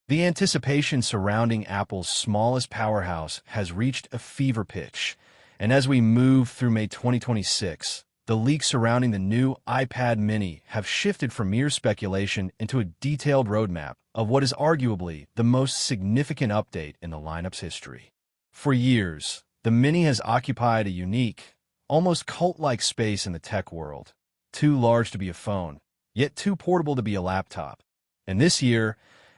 The anticipation surrounding Apple's smallest powerhouse has reached a fever pitch, and as we move through May 2026, the leaks surrounding the new iPad mini have shifted from mere speculation into a detailed roadmap of what is arguably the most significant update in the lineup's history. For years, the mini has occupied a unique, almost cult-like space in the tech world, too large to be a phone, yet too portable to be a laptop. And this year,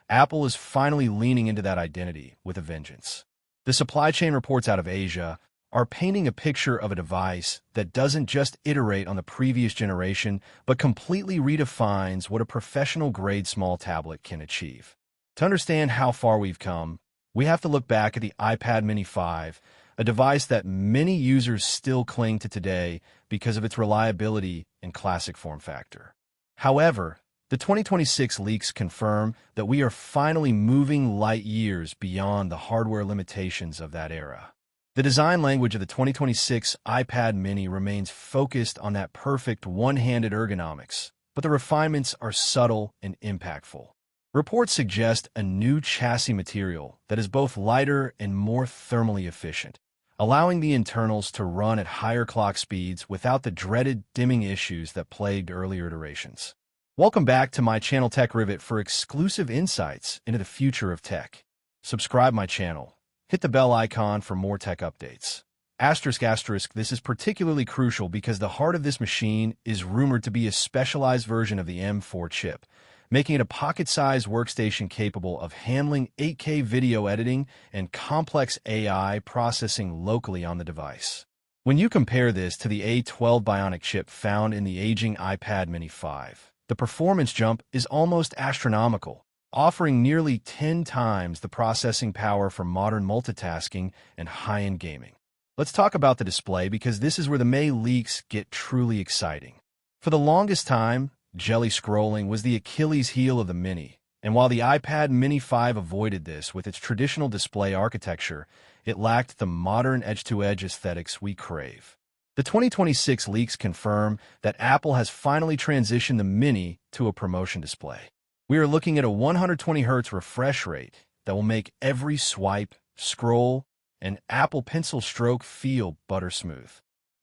Apple is finally leaning into that identity with a vengeance. The supply chain reports out of Asia are painting a picture of a device that doesn't just iterate on the previous generation, but completely redefines what a professional-grade small tablet can achieve. To understand how far we've come, we have to look back at the iPad mini 5, a device that many users still cling to today because of its reliability and classic form factor. However, the 2026 leaks confirm that we are finally moving light years beyond the hardware limitations of that era. The design language of the 2026 iPad mini remains focused on that perfect one-handed ergonomics, but the refinements are subtle and impactful. Reports suggest a new chassis material that is both lighter and more thermally efficient, allowing the internals to run at higher clock speeds without the dreaded dimming issues that plagued earlier iterations. Welcome back to my channel Tech Rivet for exclusive insights into the future of tech. Subscribe my channel. Hit the bell icon for more tech updates. This is particularly crucial because the heart of this machine is rumored to be a specialized version of the M4 chip, making it a pocket-sized workstation capable of handling 8K video editing and complex AI processing locally on the device. When you compare this to the A12 Bionic chip found in the aging iPad mini 5, the performance jump is almost astronomical, offering nearly 10 times the processing power for modern multitasking and high-end gaming. Let's talk about the display because this is where the May leaks get truly exciting. For the longest time, jelly scrolling was the Achilles heel of the Mini, and while the iPad mini 5 avoided this with its traditional display architecture, it lacked the modern edge-to-edge aesthetics we crave. The 2026 leaks confirm that Apple has finally transitioned the Mini to a promotion display. We are looking at a 120Hz refresh rate that will make every swipe, scroll, and Apple Pencil stroke feel butter smooth.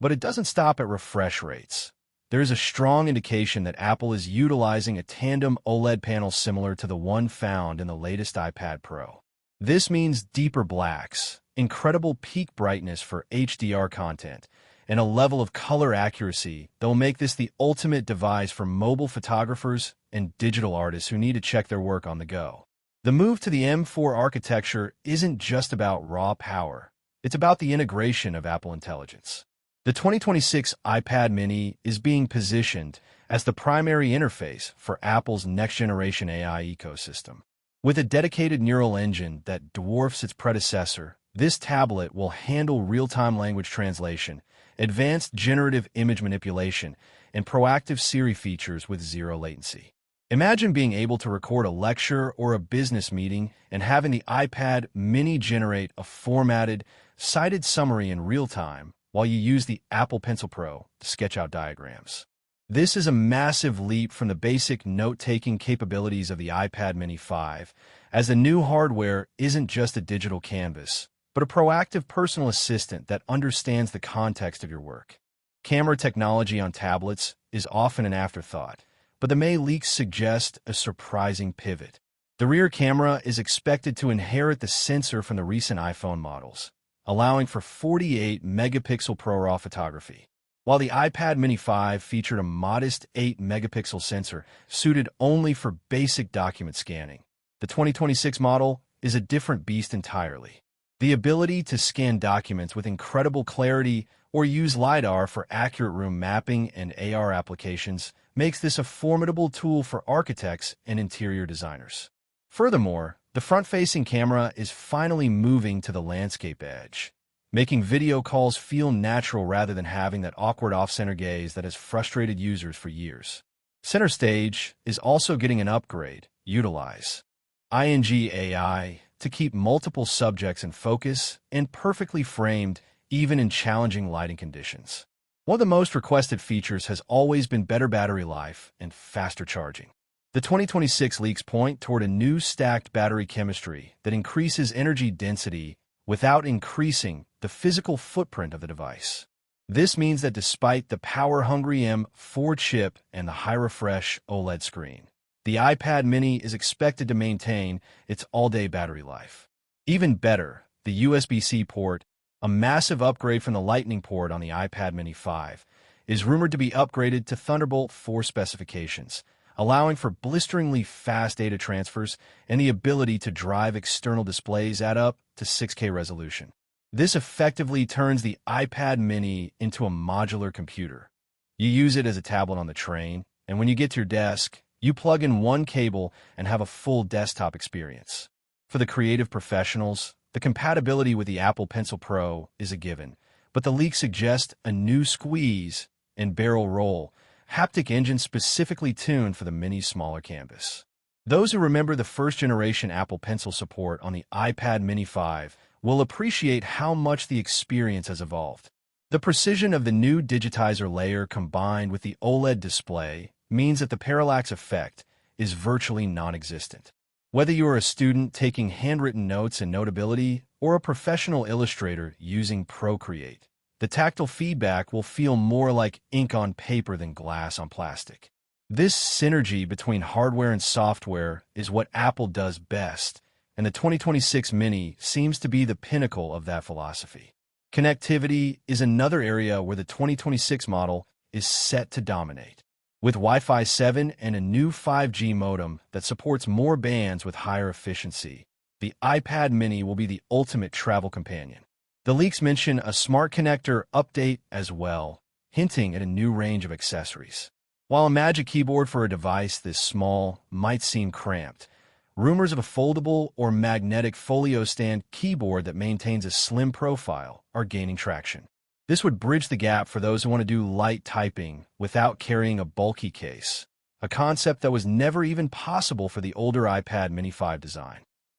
But it doesn't stop at refresh rates. There is a strong indication that Apple is utilizing a tandem OLED panel similar to the one found in the latest iPad Pro. This means deeper blacks, incredible peak brightness for HDR content, and a level of color accuracy that will make this the ultimate device for mobile photographers and digital artists who need to check their work on the go. The move to the M4 architecture isn't just about raw power. It's about the integration of Apple Intelligence. The 2026 iPad mini is being positioned as the primary interface for Apple's next-generation AI ecosystem. With a dedicated neural engine that dwarfs its predecessor, this tablet will handle real-time language translation, advanced generative image manipulation, and proactive Siri features with zero latency. Imagine being able to record a lecture or a business meeting and having the iPad mini generate a formatted, cited summary in real time while you use the Apple Pencil Pro to sketch out diagrams. This is a massive leap from the basic note-taking capabilities of the iPad mini 5, as the new hardware isn't just a digital canvas, but a proactive personal assistant that understands the context of your work. Camera technology on tablets is often an afterthought, but the May leaks suggest a surprising pivot. The rear camera is expected to inherit the sensor from the recent iPhone models, allowing for 48-megapixel ProRAW photography, while the iPad mini 5 featured a modest 8-megapixel sensor suited only for basic document scanning. The 2026 model is a different beast entirely. The ability to scan documents with incredible clarity or use LiDAR for accurate room mapping and AR applications makes this a formidable tool for architects and interior designers. Furthermore, the front-facing camera is finally moving to the landscape edge, making video calls feel natural rather than having that awkward off-center gaze that has frustrated users for years. Center stage is also getting an upgrade. Utilize ing AI to keep multiple subjects in focus and perfectly framed even in challenging lighting conditions. One of the most requested features has always been better battery life and faster charging. The 2026 leaks point toward a new stacked battery chemistry that increases energy density without increasing the physical footprint of the device. This means that despite the power-hungry M4 chip and the high-refresh OLED screen, the iPad mini is expected to maintain its all-day battery life. Even better, the USB-C port, a massive upgrade from the Lightning port on the iPad mini 5, is rumored to be upgraded to Thunderbolt 4 specifications, allowing for blisteringly fast data transfers and the ability to drive external displays at up to 6K resolution. This effectively turns the iPad mini into a modular computer. You use it as a tablet on the train, and when you get to your desk, you plug in one cable and have a full desktop experience. For the creative professionals, the compatibility with the Apple Pencil Pro is a given, but the leaks suggest a new squeeze and barrel roll haptic engine specifically tuned for the mini's smaller canvas. Those who remember the first-generation Apple Pencil support on the iPad mini 5 will appreciate how much the experience has evolved. The precision of the new digitizer layer combined with the OLED display means that the parallax effect is virtually non-existent. Whether you are a student taking handwritten notes in Notability or a professional illustrator using Procreate, the tactile feedback will feel more like ink on paper than glass on plastic. This synergy between hardware and software is what Apple does best, and the 2026 Mini seems to be the pinnacle of that philosophy. Connectivity is another area where the 2026 model is set to dominate. With Wi-Fi 7 and a new 5G modem that supports more bands with higher efficiency, the iPad mini will be the ultimate travel companion. The leaks mention a smart connector update as well, hinting at a new range of accessories. While a Magic Keyboard for a device this small might seem cramped, rumors of a foldable or magnetic folio stand keyboard that maintains a slim profile are gaining traction. This would bridge the gap for those who want to do light typing without carrying a bulky case, a concept that was never even possible for the older iPad mini 5 design.